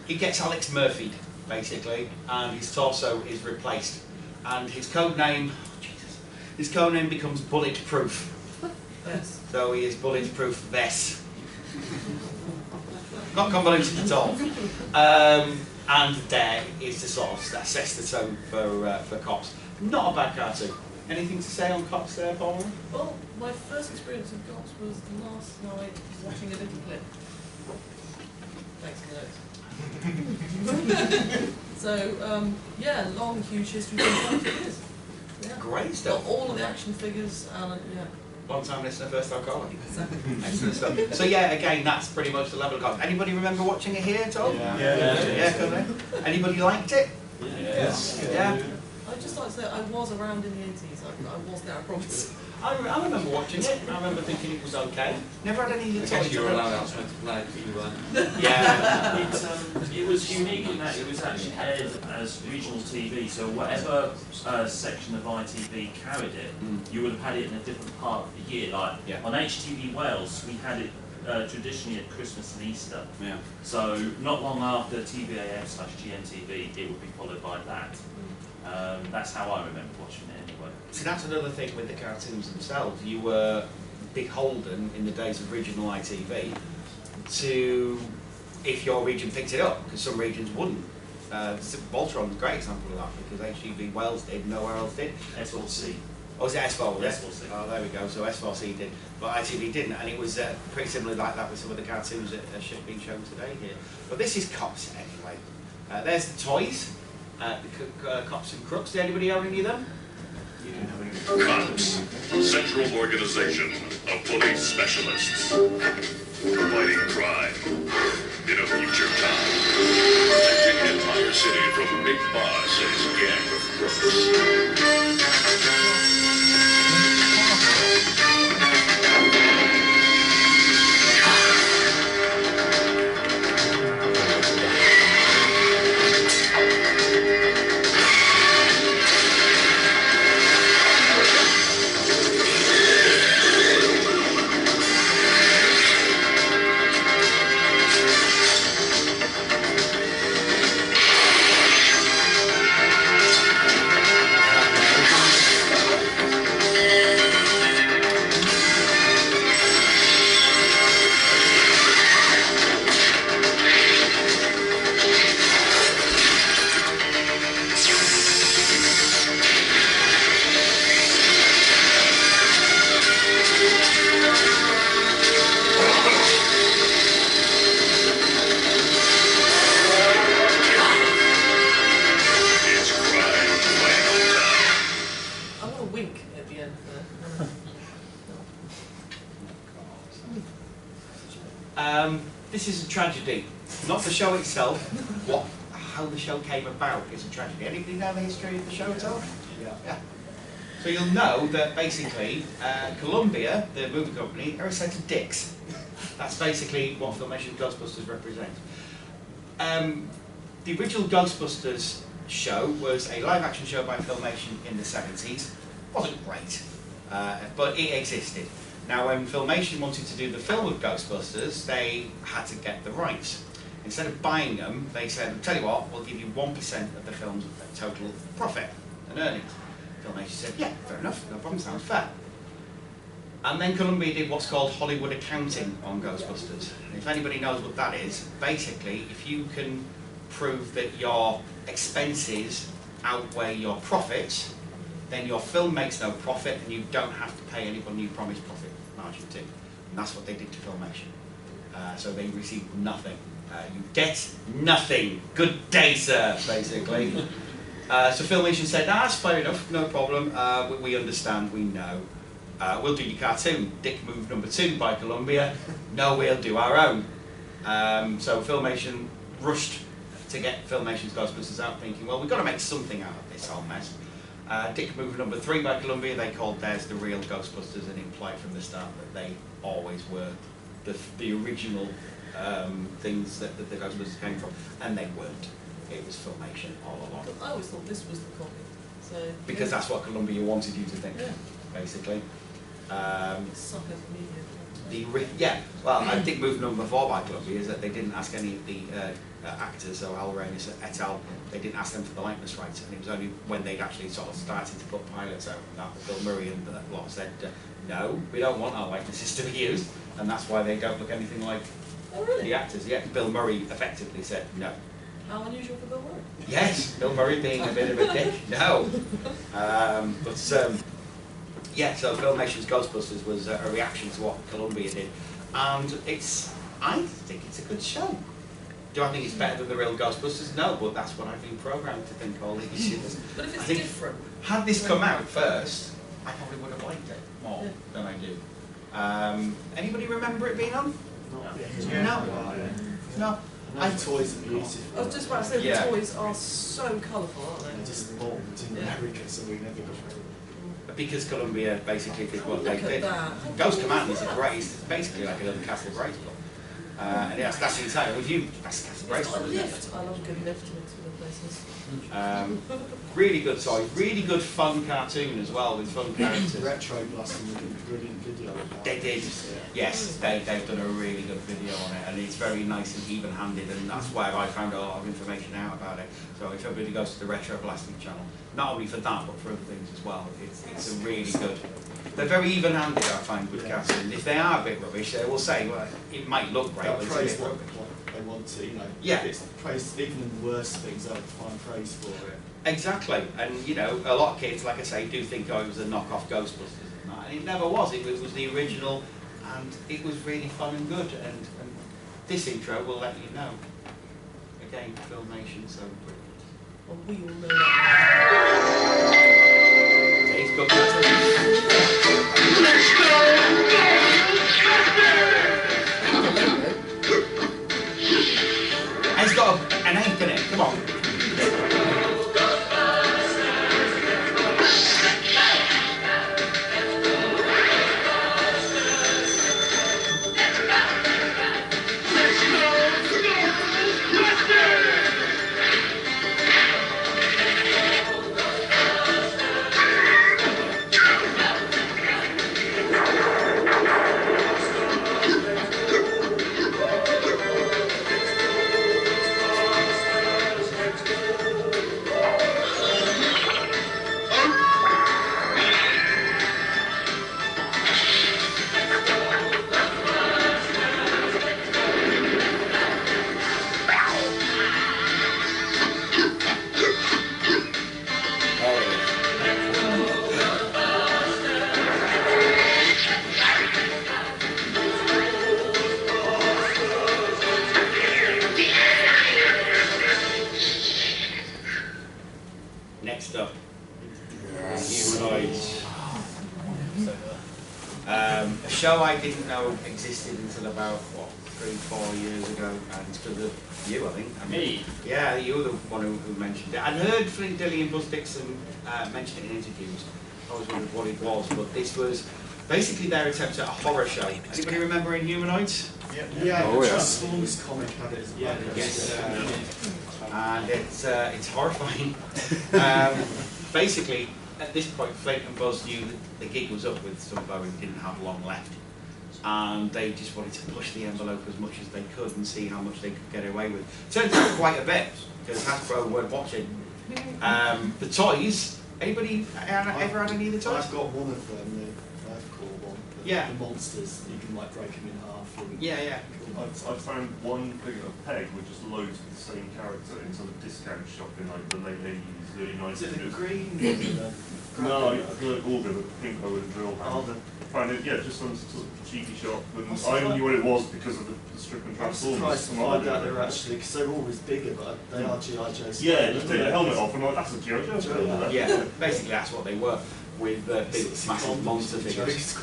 Speaker 3: He gets Alex Murphy'd, basically, and his torso is replaced. And his code name, his code name becomes Bulletproof.
Speaker 2: Yes.
Speaker 3: So he is Bulletproof Vess. Not convoluted at all. And there is the sort of assess the tone for Cops. Not a bad cartoon. Anything to say on Cops there, Paula?
Speaker 2: Well, my first experience of Cops was last night watching a little clip. Thanks for those. So, yeah, long, huge history of figures. Yeah.
Speaker 3: Great stuff.
Speaker 2: Got all of the action figures, and yeah.
Speaker 3: Long time listener, first time caller.
Speaker 2: Exactly.
Speaker 3: Excellent stuff. So yeah, again, that's pretty much the level of Cops. Anybody remember watching it here at all?
Speaker 4: Yeah.
Speaker 3: Anybody liked it?
Speaker 4: Yes.
Speaker 3: Yeah.
Speaker 2: I'd just like to say I was around in the 80s. I was there, I promise.
Speaker 3: I remember watching it. I remember thinking it was okay. Never had any
Speaker 5: I guess you were allowed outside to play, but you weren't.
Speaker 3: Yeah.
Speaker 7: It was unique in that it was actually aired as regional TV, so whatever section of ITV carried it, you would have had it in a different part of the year. Like on HTV Wales, we had it traditionally at Christmas and Easter.
Speaker 3: Yeah.
Speaker 7: So not long after TVAM/GMTV, it would be followed by that. That's how I remember watching it anyway.
Speaker 3: See, that's another thing with the cartoons themselves. You were beholden in the days of regional ITV to if your region picked it up, because some regions wouldn't. Voltron's a great example of that because HGV Wells did, nowhere else did.
Speaker 7: S4C.
Speaker 3: Oh, was it S4? Was it?
Speaker 7: S4C.
Speaker 3: Oh, there we go. So S4C did, but ITV didn't, and it was pretty similar like that with some of the cartoons that are being shown today here. But this is Cops anyway. There's the toys, the Cops and Crooks. Did anybody own any of them?
Speaker 9: Cops, central organization of police specialists, fighting crime in a future time, protecting an entire city from Big Boss and his gang of crooks.
Speaker 3: This is a tragedy, not the show itself. How the show came about is a tragedy. Anybody know the history of the show at all? Yeah. So you'll know that basically Columbia, the movie company, are a set of dicks. That's basically what Filmation Ghostbusters represent. The original Ghostbusters show was a live-action show by Filmation in the 70s. Wasn't great, but it existed. Now, when Filmation wanted to do the film of Ghostbusters, they had to get the rights. Instead of buying them, they said, "I'll tell you what, we'll give you 1% of the film's total profit and earnings." Filmation said, "Yeah, fair enough, no problem, sounds fair." And then Columbia did what's called Hollywood accounting on Ghostbusters. And if anybody knows what that is, basically, if you can prove that your expenses outweigh your profits, then your film makes no profit and you don't have to pay anyone you promised profit margin to. And that's what they did to Filmation. So they received nothing. You get nothing. Good day, sir, basically. So Filmation said, that's fair enough, no problem. We understand, we know. We'll do your cartoon. Dick Move #2 by Columbia. No, we'll do our own. So Filmation rushed to get Filmation's Ghostbusters out, thinking, well, we've got to make something out of this whole mess. Dick Move #3 by Columbia, they called theirs the real Ghostbusters and implied from the start that they always were the original things that the Ghostbusters came from, and they weren't. It was Filmation all along.
Speaker 2: I always thought this was the copy. So
Speaker 3: because that's what Columbia wanted you to think, basically.
Speaker 2: Suckers media.
Speaker 3: Dick Move #4 by Columbia is that they didn't ask any of the actors, so Al Reyes et al., they didn't ask them for the likeness rights, and it was only when they'd actually sort of started to put pilots out that Bill Murray and that lot said, no, we don't want our likenesses to be used, and that's why they don't look anything like the actors. Yeah, Bill Murray effectively said no.
Speaker 2: How unusual for Bill Murray.
Speaker 3: Yes, Bill Murray being a bit of a dick, no. So Filmation's Ghostbusters was a reaction to what Columbia did, and I think it's a good show. Do I think it's better than the real Ghostbusters? No, but that's what I've been programmed to think all these years.
Speaker 2: But if it's different.
Speaker 3: Had this come out first, I probably would have liked it more than I do. Anybody remember it being on? No.
Speaker 4: The toys are beautiful.
Speaker 2: I was just about to say, the toys are so colourful, aren't they?
Speaker 4: They're just bought in America, so we never got through.
Speaker 3: Because Columbia basically did what they did.
Speaker 2: That.
Speaker 3: Ghost Command is it's basically like a little Castle Grayskull. And that's inside. With you, that's Castle
Speaker 2: It's got a
Speaker 3: Grayskull.
Speaker 2: lift. I love a good lift into the places.
Speaker 3: Really good toy, really good fun cartoon as well with fun characters.
Speaker 4: Retro Blasting did a brilliant video.
Speaker 3: They did, yes, they've done a really good video on it, and it's very nice and even-handed, and that's where I found a lot of information out about it. So if everybody goes to the Retro Blasting channel, not only for that, but for other things as well, it's a really good. They're very even-handed, I find, with cartoons. If they are a bit rubbish, they will say, well, it might look great, but it's a bit rubbish.
Speaker 4: they want to, you know.
Speaker 3: Yeah.
Speaker 4: It's praise, even in the worst things, they'll find praise for it.
Speaker 3: Exactly, and you know, a lot of kids, like I say, do think it was a knockoff Ghostbusters, and it never was. It was the original, and it was really fun and good. And this intro will let you know. Again, Filmation, so brilliant.
Speaker 2: Well, we all know that
Speaker 3: He's got that. And it's got an ape in it. Come on. Next up, Humanoids. A show I didn't know existed until about, what, 3-4 years ago, and it's because of you, I think.
Speaker 7: Me?
Speaker 3: Yeah, you were the one who mentioned it. I'd heard Flint Dilley and Buzz Dixon mention it in interviews. I was wondering what it was, but this was basically their attempt at a horror show. Anybody remember Inhumanoids?
Speaker 4: Yeah,
Speaker 6: Oh, yeah.
Speaker 4: Transformers comic had it as well.
Speaker 3: Yes. And it's horrifying. Basically, at this point, Flint and Buzz knew that the gig was up with Sunbow and didn't have long left. And they just wanted to push the envelope as much as they could and see how much they could get away with. Turns out quite a bit, because Hasbro weren't watching. The toys, anybody ever had any of the toys?
Speaker 4: I've got one of them, the Earthcore one.
Speaker 3: Yeah.
Speaker 4: The monsters, you can like break them in half. And
Speaker 3: Yeah.
Speaker 8: I've found one thing, a peg with just loads of the same character in some discount shop in like the late 80s, early 90s.
Speaker 4: Is it the green?
Speaker 8: No, the Auger, the pink one with the drill
Speaker 4: Oh,
Speaker 8: hand.
Speaker 4: the
Speaker 8: Found it, yeah, just some sort of cheeky shop. And
Speaker 4: I'm
Speaker 8: I only knew what it was because of the strip and
Speaker 4: I'm
Speaker 8: Transformers.
Speaker 4: surprised to find out they're actually, because they're always bigger, but they are G.I. Joe's.
Speaker 8: Yeah, just take the helmet off and I'm like, that's a G.I. Joe film.
Speaker 3: Yeah, basically that's what they were, with big, massive monster figures.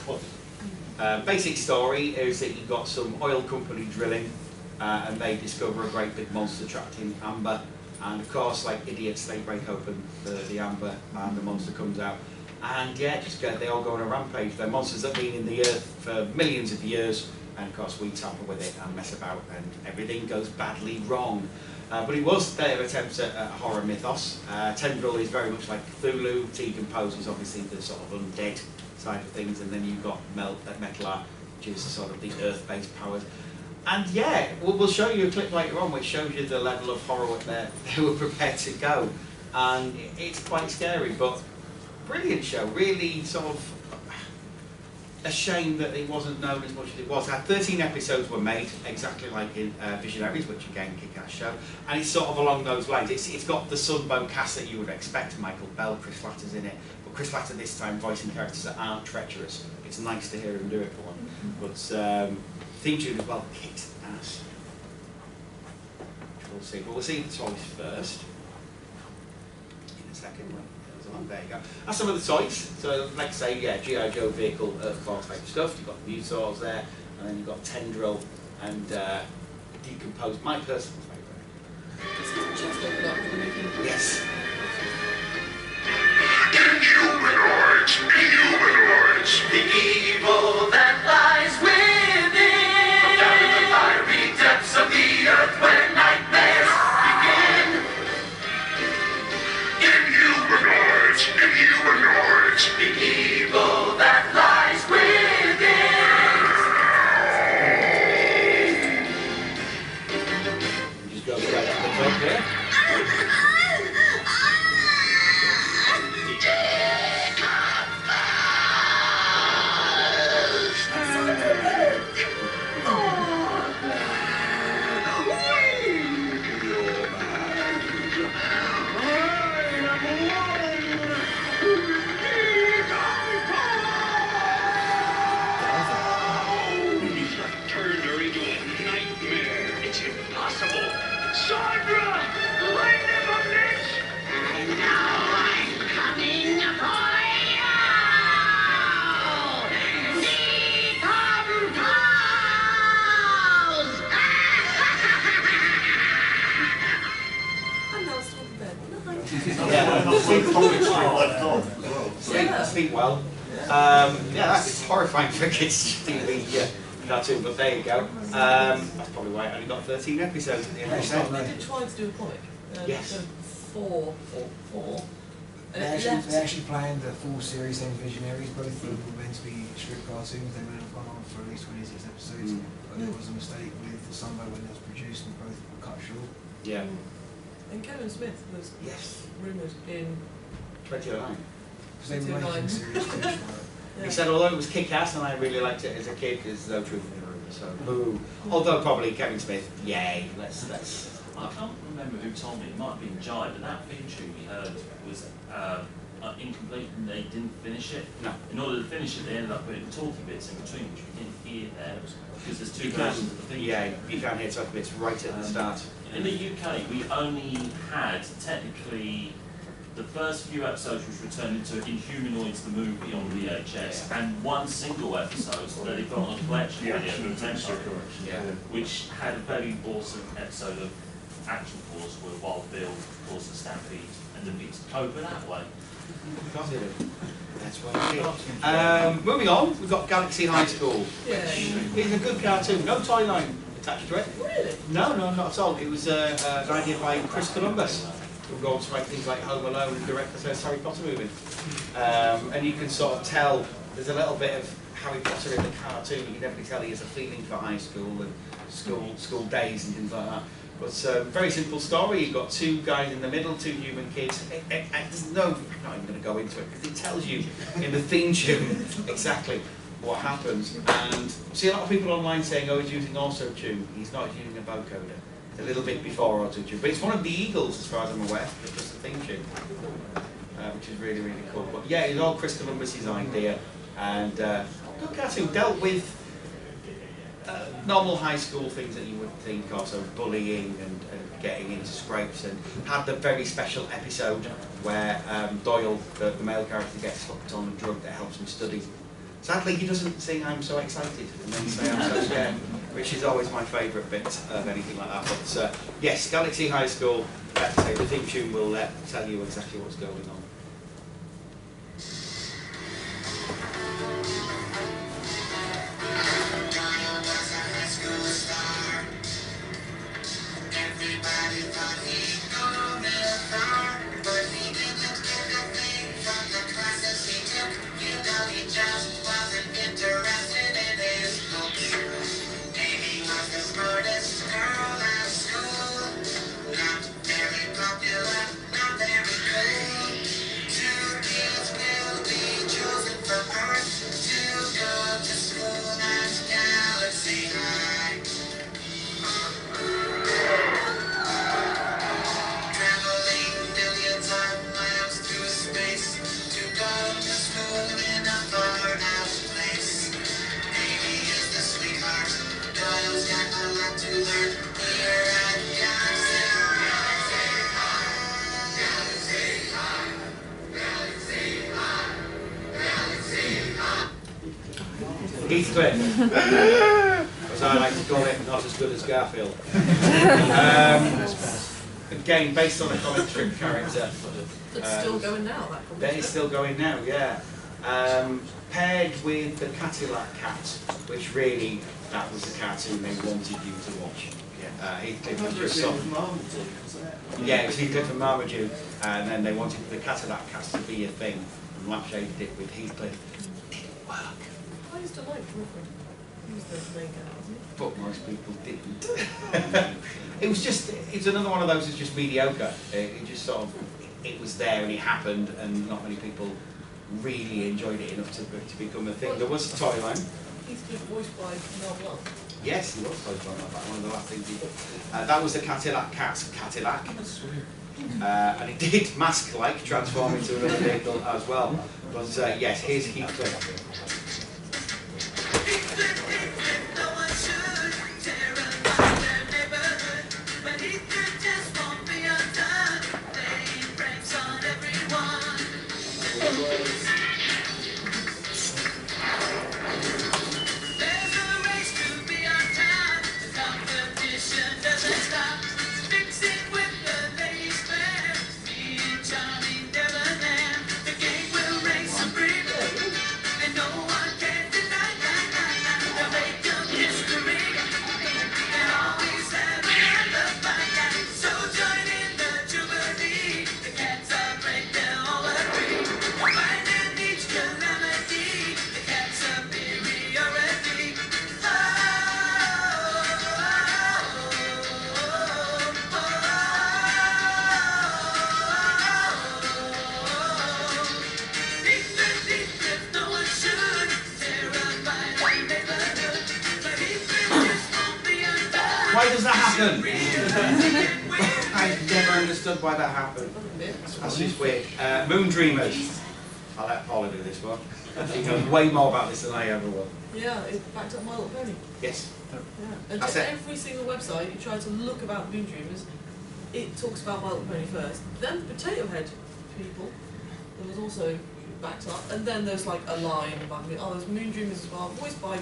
Speaker 3: Basic story is that you've got some oil company drilling, and they discover a great big monster trapped in amber, and of course, like idiots, they break open the amber and the monster comes out. And yeah, they all go on a rampage. They're monsters that have been in the earth for millions of years, and of course we tamper with it and mess about, and everything goes badly wrong. But it was their attempt at horror mythos. Tendril is very much like Cthulhu. Tegan Pose is obviously the sort of undead side of things, and then you've got Metallar, which is sort of the earth-based powers. And yeah, we'll show you a clip later on which shows you the level of horror they were prepared to go. And it's quite scary, but brilliant show. Really sort of a shame that it wasn't known as much as it was. 13 episodes were made, exactly like in Visionaries, which again, kick-ass show. And it's sort of along those lines. It's got the Sunbow cast that you would expect. Michael Bell, Chris Latter's in it. But Chris Latter this time voicing characters that aren't treacherous. It's nice to hear him do it for one. But theme tune as well kicks ass. Which we'll see. But we'll see the toys first. In a second. There you go. That's some of the toys. So, like I say, yeah, G.I. Joe vehicle, Earthcore type stuff. You've got the Mutors there, and then you've got Tendril and Decomposed. My personal favourite. Yes.
Speaker 9: Inhumanoids, Inhumanoids, the evil that lies within. Down in the fiery depths of the earth where nightmares begin. Inhumanoids, Inhumanoids, the evil that lies within.
Speaker 3: Just go straight up the top here. Speak well. Yeah, that's horrifying for kids TV cartoon, but there you go. That's probably why it only got 13 episodes at the end of the day.
Speaker 2: They did try to do a comic.
Speaker 3: Yes.
Speaker 2: So four.
Speaker 13: They actually planned a full series, then Visionaries, both of them were meant to be strip cartoons. They would have gone on for at least 26 episodes, but there was a mistake with Sunbow when it was produced, and both were cut short.
Speaker 3: Yeah.
Speaker 2: And Kevin Smith was rumoured in
Speaker 3: 29.
Speaker 13: Because they were making the series finish for it.
Speaker 3: He said, although it was kick-ass and I really liked it as a kid, there's no truth in the rumour, so boo. Although probably Kevin Smith, yay, let's.
Speaker 7: I can't remember who told me, it might have been Jai, but that theme tune we heard was incomplete and they didn't finish it.
Speaker 3: No.
Speaker 7: In order to finish it, they ended up putting talking bits in between, which we didn't hear there, because there's two versions of the theme tune.
Speaker 3: Yeah, you can't hear talking bits right at the start.
Speaker 7: In the UK, we only had, technically, the first few episodes which were turned into Inhumanoids the movie on VHS, and one single episode that they put on a collection video from Tempo, which had a very awesome episode of Action Force where Wild Bill caused a stampede and defeats Cobra that way.
Speaker 3: That's what it is. Moving on, we've got Galaxy High School, which is a good cartoon. No toy line attached to it.
Speaker 2: Really?
Speaker 3: No, not at all. It was an idea by Chris Columbus, who will go on to make things like Home Alone and direct the first Harry Potter movie. And you can sort of tell there's a little bit of Harry Potter in the cartoon. You can definitely tell he has a feeling for high school and school days and things like that. But it's a very simple story. You've got two guys in the middle, two human kids. There's no, I'm not even going to go into it because it tells you in the theme tune exactly what happens. And see a lot of people online saying, oh, he's using auto-tune. He's not using a vocoder. It's a little bit before auto-tune. But it's one of the Eagles, as far as I'm aware, that does the theme tune, which is really, really cool. But yeah, it's all Chris Columbus' idea. And good cartoon, dealt with normal high school things that you would think of, so bullying and getting into scrapes, and had the very special episode where Doyle, the male character, gets hooked on a drug that helps him study. Sadly, he doesn't sing "I'm so excited" and then say "I'm so scared," which is always my favourite bit of anything like that. But yes, Galaxy High School, let's say the theme tune will tell you exactly what's going on.
Speaker 11: Everybody thought he'd go real far, but he didn't get a thing from the classes he took. You know, he just wasn't interested in his books. Amy was the smartest girl at school, not very popular, not very cool. Two kids will be chosen from Earth to go to school at Galaxy High. Traveling billions of miles through space to go to school in a far-out place. Amy is the sweetheart. Doyle's got a lot to learn here at Galaxy
Speaker 3: Heathcliff, as I like to call it, not as good as Garfield. Again, based on a comic strip character.
Speaker 2: It's still going now, that comic
Speaker 3: That is still going now, yeah. Paired with the Cadillac Cat, which really, that was the cartoon they wanted you to watch. Heathcliff was just some. Yeah, it was Heathcliff and Marmaduke, and then they wanted the Cadillac Cat to be a thing, and lampshaded it with Heathcliff. Didn't work.
Speaker 2: I used to like Griffin. He was the main guy, wasn't he?
Speaker 3: But most people didn't. It's another one of those that's just mediocre. It just sort of, it was there and it happened, and not many people really enjoyed it enough to become a thing. There was a toy line.
Speaker 2: He's voiced by Mel Blanc.
Speaker 3: Yes, he was voiced by Mel Blanc, one of the last things he did. That was the Cadillac Cat, Cadillac. And it did mask-like transform into another vehicle as well. But yes, here's Heathcliff.
Speaker 11: No one should terrorize their neighborhood, but he could just won't be undone. Playing pranks on everyone. There's a race to be on time. The competition doesn't stop. Mixing with the ladies fair, being charming never
Speaker 3: happen? I've never understood why that happened. That's just weird. Moon Dreamers. I'll let Paula do this one. She knows way more about this than I ever will.
Speaker 2: Yeah, it backed up My Little Pony.
Speaker 3: Yes.
Speaker 2: Yeah. And
Speaker 3: That's
Speaker 2: to
Speaker 3: it.
Speaker 2: every single website you try to look about Moon Dreamers, it talks about My Little Pony first. Then Potato Head people, there was also backed up. And then there's like a line about it. Oh, there's Moon Dreamers as well, voiced by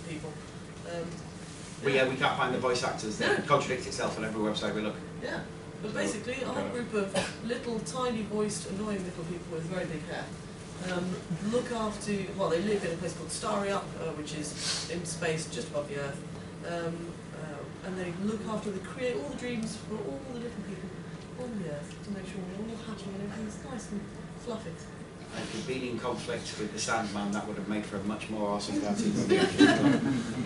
Speaker 2: people.
Speaker 3: But yeah, we can't find the voice actors. It contradicts itself on every website we look.
Speaker 2: Yeah. But basically, a whole group of little, tiny voiced, annoying little people with very big hair look after, well, they live in a place called Starry Up, which is in space just above the Earth. And they look after, they create all the dreams for all the different people on the Earth to make sure we're all happy and everything's nice and fluffy.
Speaker 3: And if you'd been in conflict with the Sandman, that would have made for a much more awesome cartoon.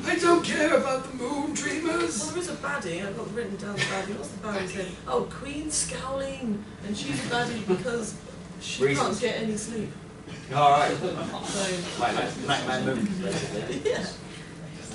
Speaker 3: I don't care about the Moon Dreamers!
Speaker 2: Well, there is a baddie, I've got written down the baddie. What's the baddie's name? Oh, Queen Scowling! And she's a baddie because she can't get any sleep.
Speaker 3: Alright.
Speaker 2: So,
Speaker 3: Like Nightmare Moon, basically.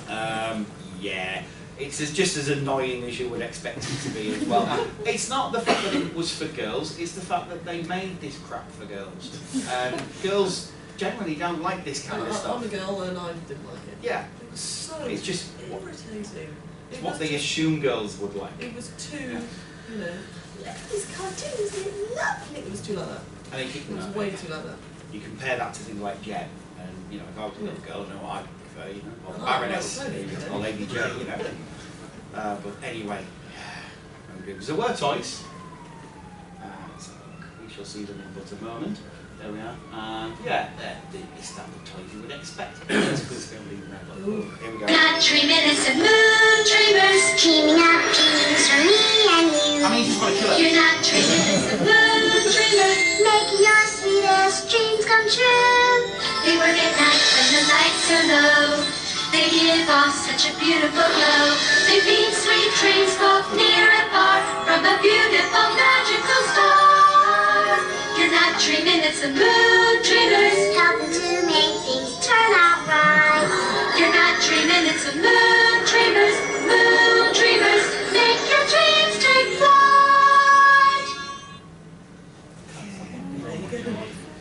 Speaker 2: Yeah.
Speaker 3: Yeah. It's just as annoying as you would expect it to be as well. It's not the fact that it was for girls, it's the fact that they made this crap for girls. And girls generally don't like this kind of stuff.
Speaker 2: I'm a girl and I didn't like it.
Speaker 3: Yeah.
Speaker 2: It was so
Speaker 3: It's just
Speaker 2: irritating.
Speaker 3: It's what they assume girls would like.
Speaker 2: It was too, you know, look at this cartoon, isn't it lovely? It was too like that.
Speaker 3: And they keep
Speaker 2: It was way too like that.
Speaker 3: You compare that to things like Jen, and you know, if I was a little girl, I don't know what I'd prefer, you know, or
Speaker 2: Oh,
Speaker 3: Baroness,
Speaker 2: right,
Speaker 3: or Lady J, you know. But anyway, there were toys. So we shall see them in but a moment. There we are. And yeah, they're the standard toys you would expect. It's going to be here we go.
Speaker 11: Not 3 minutes of moon dreamers, dreaming up dreams for me and you.
Speaker 3: I mean, you just want to kill it.
Speaker 11: You're not 3 minutes of moon dreamers, making your sweetest dreams come true. They work at night when the lights are low. They give off such a beautiful glow. They feed sweet dreams both near and far from a beautiful magical star. You're not 3 minutes of moon dreamers, helping to make things turn out right. You're not 3 minutes of moon dreamers, make your dreams take flight.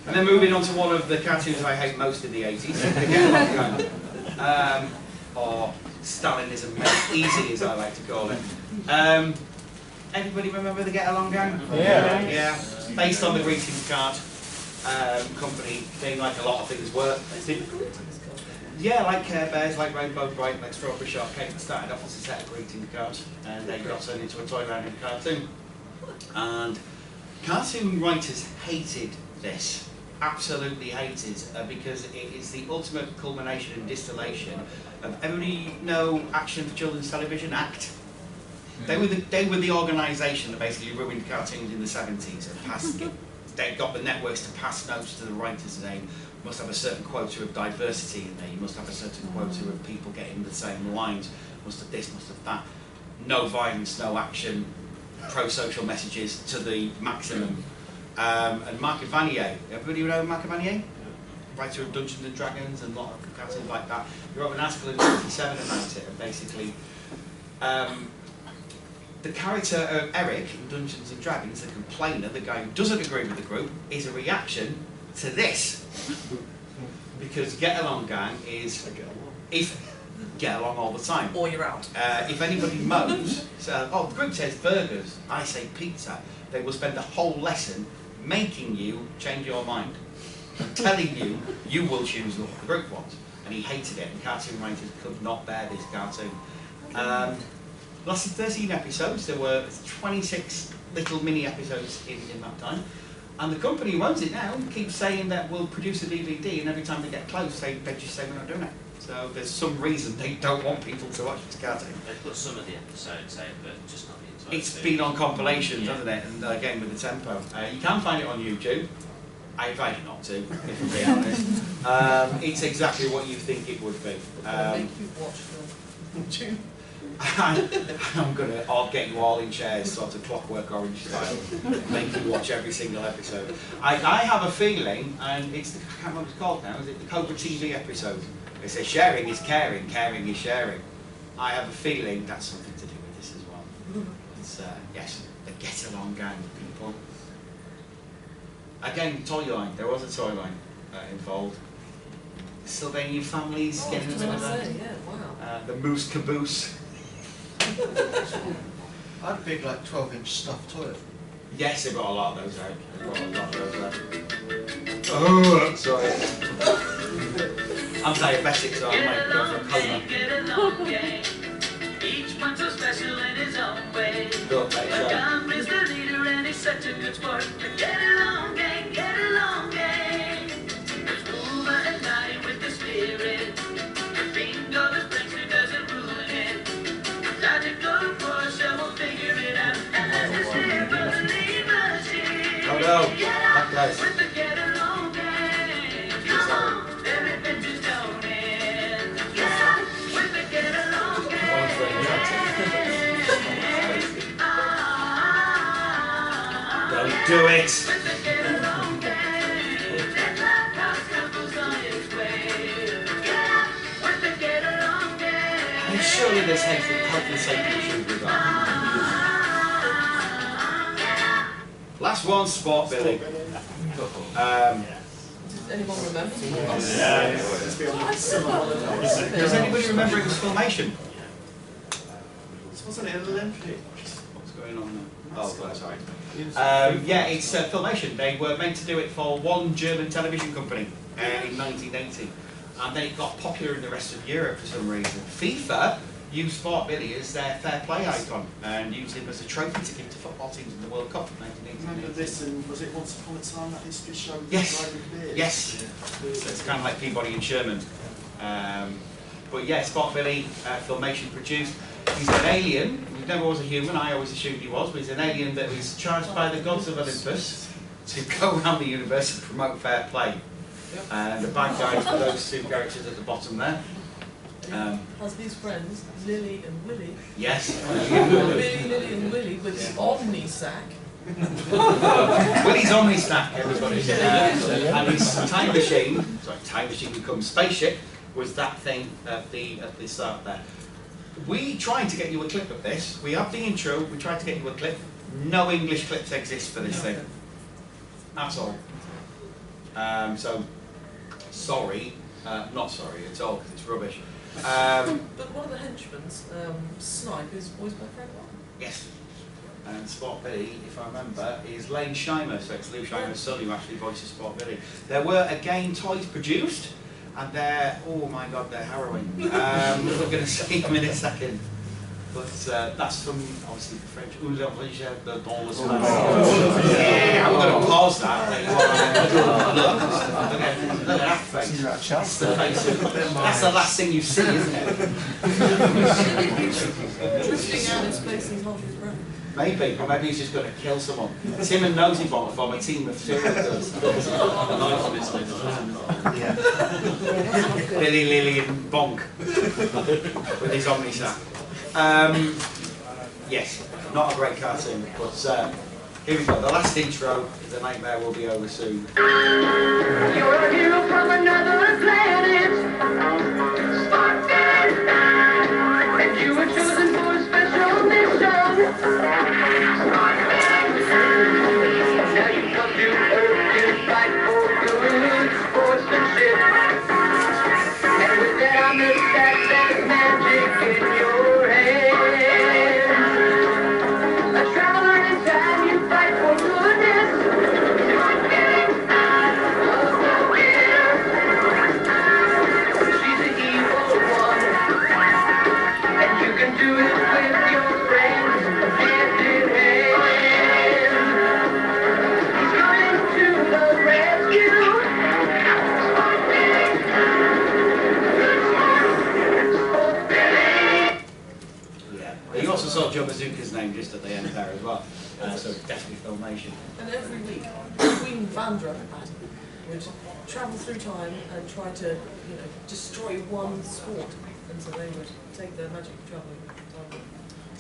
Speaker 3: And then moving on to one of the cartoons I hate most in the 80s, The Get Along Gang. Or Stalinism made easy, as I like to call it. Anybody remember the Get Along Gang?
Speaker 6: Yeah.
Speaker 3: Yeah. Based on the greetings card company, they like a lot of things work. Yeah, like Care Bears, like Rainbow Bright, like Strawberry Shortcake. It started off as a set of greeting cards, and they got turned into a toy line and cartoon. And cartoon writers hated this. Absolutely hated, because it is the ultimate culmination and distillation of, everybody know Action for Children's Television, ACT? They were the organisation that basically ruined cartoons in the 70s and passed, they got the networks to pass notes to the writers saying, must have a certain quota of diversity in there, you must have a certain quota of people getting the same lines, must have this, must have that, no violence, no action, pro-social messages to the maximum. And Mark Evanier, everybody know Mark Evanier? Writer of Dungeons and Dragons and a lot of cartoons like that. He wrote an article in 1997 about it, and basically the character of Eric in Dungeons and Dragons, the complainer, the guy who doesn't agree with the group, is a reaction to this. Because Get Along Gang is, if get along all the time.
Speaker 2: Or you're out.
Speaker 3: If anybody moans, so, oh, the group says burgers, I say pizza, they will spend the whole lesson making you change your mind. Telling you, you will choose what the group wants. And he hated it, and cartoon writers could not bear this cartoon. Lasted 13 episodes, there were 26 little mini episodes in that time. And the company who owns it now keeps saying that we'll produce a DVD, and every time they get close, they just say we're not doing it. So there's some reason they don't want people to watch this cartoon.
Speaker 12: They put some of the episodes out, but just not the entire
Speaker 3: It's been on compilations, hasn't it? And again with the tempo. You can find it on YouTube. I invite you not to, if I'm being honest. It's exactly what you think it would be.
Speaker 2: Make you watch the tune.
Speaker 3: I'll get you all in chairs, sort of Clockwork Orange style, make you watch every single episode. I have a feeling, and I can't remember what it's called now, is it the Cobra TV episode? It says sharing is caring, caring is sharing. I have a feeling that's something to do with this as well. yes, the Get Along Gang people. Again, toy line. There was a toy line involved. Sylvanian families getting a bit of that.
Speaker 2: Yeah, wow.
Speaker 3: The Moose Caboose.
Speaker 10: I had a big, like, 12-inch stuffed toilet.
Speaker 3: Yes, they got a lot of those out. They got a lot of those out. Oh, sorry. I'm diabetic, so I might go for a coma.
Speaker 11: Each one's so special in his own way.
Speaker 3: Go, mate,
Speaker 11: But Tom is the leader and he's such a good sport. Get along, gang, get along, gang. There's Uma and Maddie with the spirit. The bingo, the Springer doesn't ruin it. Logical Porsche will figure it out. And that's the share for the lead machine.
Speaker 3: Oh no, that guy's.
Speaker 11: With the get along, gang. Come on, their adventures don't end. Yeah, with the get along, gang.
Speaker 3: Don't do it! And surely there's health and safety issues with that. Last one, Sport Billy.
Speaker 2: Does anyone remember?
Speaker 3: Does anybody remember it was Filmation?
Speaker 4: Wasn't it an Olympic?
Speaker 3: What's going on there? Oh, sorry. Yeah, it's Filmation. They were meant to do it for one German television company in 1980. And then it got popular in the rest of Europe for some reason. FIFA used Sport Billy as their fair play icon and used him as a trophy to give to football teams in the World Cup in 1980.
Speaker 4: Remember this, and was it Once Upon a Time, that history show?
Speaker 3: Yes.
Speaker 4: Driving beers?
Speaker 3: Yes. So it's kind of like Peabody and Sherman. But yeah, Spot Billy, Filmation produced. He's an alien. He never was a human. I always assumed he was. But he's an alien that was charged by the gods of Olympus to go around the universe and promote fair play. And the bad guys were those two characters at the bottom there.
Speaker 2: Has these friends, Lily and Willy.
Speaker 3: Yes.
Speaker 2: Billy, Lily and Willy with the Omni sack.
Speaker 3: Willie's Omni Snack, everybody. And his time machine becomes spaceship, was that thing at the start there. We tried to get you a clip of this. We have the intro, we tried to get you a clip. No English clips exist for this thing. At all. So, sorry, not sorry at all, because it's rubbish.
Speaker 2: But one of the henchmen's, Snipe, is voiced by Frank Martin.
Speaker 3: Yes. And Sport Billy, if I remember, is Lane Scheimer, so it's Lou Scheimer's son who actually voices Sport Billy. There were again toys produced, and they're, oh my god, they're harrowing. We're going to see them in a second. But that's from, obviously, the French. Yeah, I'm going to pause that. Look at that face. That's the face of, that's the last thing you see, isn't it?
Speaker 2: Drifting out in space and holding his breath.
Speaker 3: Maybe, or maybe he's just going to kill someone. Tim and Nosy Bomb form a team of serial killers. Billy, Lily and Bonk with his Omni sack. Yes, not a great cartoon, but here we go. The last intro, The Nightmare Will Be Over Soon.
Speaker 11: You're a hero from another planet, Spartan, and you were chosen for a special mission. Now you come to Earth to fight for good sportsmanship. And with that I know that there's magic in your hand. A traveler in time, you fight for goodness. She's the evil one, and you can do it with your friends, hand in hand. He's coming to the rescue.
Speaker 3: Yeah. You also saw Joe Bazooka's name just at the end there as well, so it's definitely Filmation.
Speaker 2: And every week, Queen Vandra would travel through time and try to, destroy one sport. And so they would take their magic travelling time.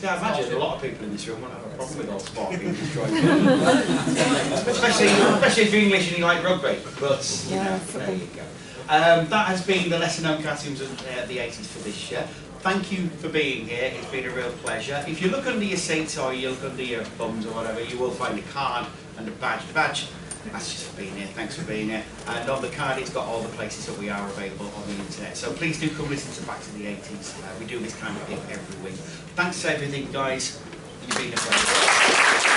Speaker 3: Yeah, I imagine a lot of people in this room won't have a problem with all sport being destroyed. especially if you're English and you like rugby. But, there you go. That has been the lesser known cartoons of the 80s for this year. Thank you for being here, it's been a real pleasure. If you look under your seats or you look under your bums or whatever, you will find a card and a badge. The badge, that's just for being here, thanks for being here. And on the card it's got all the places that we are available on the internet. So please do come listen to Back to the 80s. We do this kind of thing every week. Thanks for everything guys, you've been a pleasure.